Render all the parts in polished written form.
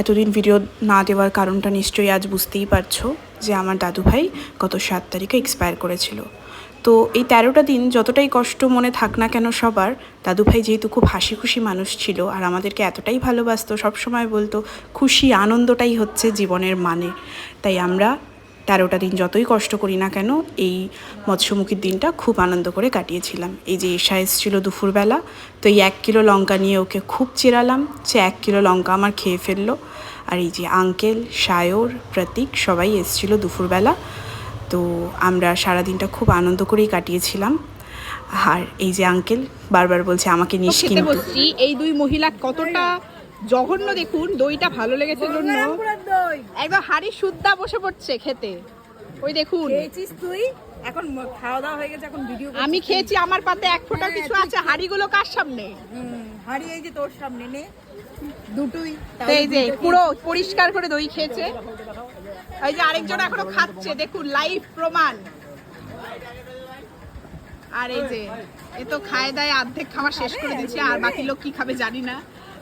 এতদিন ভিডিও না দেওয়ার কারণটা নিশ্চয়ই আজ বুঝতেই পারছো যে আমার দাদুভাই গত 7 তারিখে এক্সপায়ার করেছিল। তো এই 13টা দিন যতটাই কষ্ট মনে থাক না কেন সবার, দাদুভাই যেহেতু খুব হাসি খুশি মানুষ ছিল আর আমাদেরকে এতটাই ভালোবাসতো, সবসময় বলতো খুশি আনন্দটাই হচ্ছে জীবনের মানে, তাই আমরা 13টা দিন যতই কষ্ট করি না কেন এই মৎস্যমুখীর দিনটা খুব আনন্দ করে কাটিয়েছিলাম। এই যে এশা এসেছিলো দুপুরবেলা, তো এই 1 কিলো লঙ্কা নিয়ে ওকে খুব চেরালাম, সে 1 কিলো লঙ্কা আমার খেয়ে ফেললো। আর এই যে আঙ্কেল, সায়র, প্রতীক সবাই এসেছিলো দুপুরবেলা। তো আমরা সারাদিনটা খুব আনন্দ করেই কাটিয়েছিলাম। আর এই যে আঙ্কেল বারবার বলছে আমাকে নিস খেতে বসছি। এই দুই মহিলা কতটা জঘন্য দেখুন, দইটা ভালো লেগেছে জন্য একদম হাড়ি সুদ্ধা বসে পড়ছে খেতে। ওই দেখুন, তুই এখন খাওয়া দাওয়া হয়ে গেছে, এখন ভিডিও আমি খেয়েছি, আমার পাতে এক ফোঁটা কিছু আছে। হাড়িগুলো কার সামনে? হাড়ি এই যে তোর সামনে নে দুটোই। এই যে পুরো পরিষ্কার করে দই খেয়েছে। এই যে আরেকজন এখনো খাচ্ছে, দেখুন লাইভ প্রমাণ। আর এই যে এ তো খায় দায় অর্ধেক খাওয়া শেষ করে দিচ্ছে, আর বাকি লোক কি খাবে জানি না।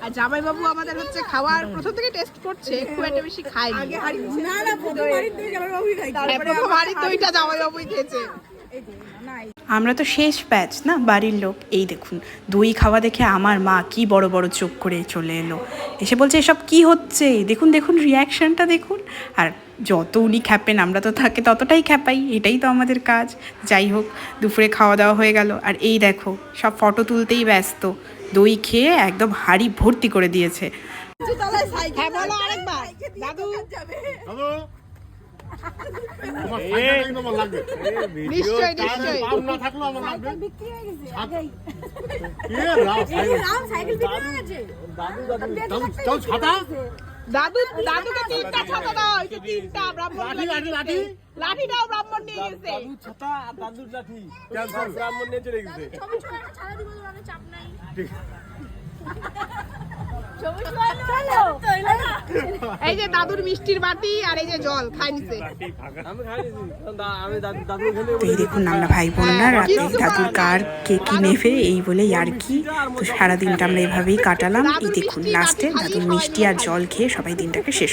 আর জামাইবাবু আমাদের হচ্ছে খাওয়ার প্রথম থেকে টেস্ট করছে, খুব একটা বেশি খায়নি। না না, প্রথম হাড়ির দই জামাইবাবুই খাইছে, প্রথম হাড়ির দইটা জামাইবাবুই খেয়েছে। আমরা তো শেষ ব্যাচ না বাড়ির লোক। এই দেখুন দই খাওয়া দেখে আমার মা কি বড় বড় চোখ করে চলে এলো, এসে বলছে এসব কি হচ্ছে, দেখুন দেখুন রিয়াকশানটা দেখুন। আর যত উনি খ্যাপেন আমরা তো তাকে ততটাই খ্যাপাই, এটাই তো আমাদের কাজ। যাই হোক, দুপুরে খাওয়া দাওয়া হয়ে গেল, আর এই দেখো সব ফটো তুলতেই ব্যস্ত, দই খেয়ে একদম হাড়ি ভর্তি করে দিয়েছে। হ্যাঁ বলো আরেকবার। দাদু নিশ্চয় নিশ্চয় দাদু দাদুকে 3টা ছাতা দাও, এই যে 3টা ব্রাহ্মণ লাঠি দাও, ব্রাহ্মণ নিয়ে গেছে। দাদু ছাতা আর দাদুর লাঠি ক্যান্সার ব্রাহ্মণ নিয়ে চলে গেছে। এই যে দাদুর মিষ্টির বাটি আর এই যে জল খাই নিছে। আমি খাইছি, আমি দাদু খেলে। তো এই দেখুন আমরা ভাই বোনরা রাতে দাদুর কার কে কি নেবে এই বলে আর কি। তো সারাদিনটা আমরা এভাবেই কাটালাম। এই দেখুন লাস্টে দাদুর মিষ্টি আর জল খেয়ে সবাই দিনটাকে শেষ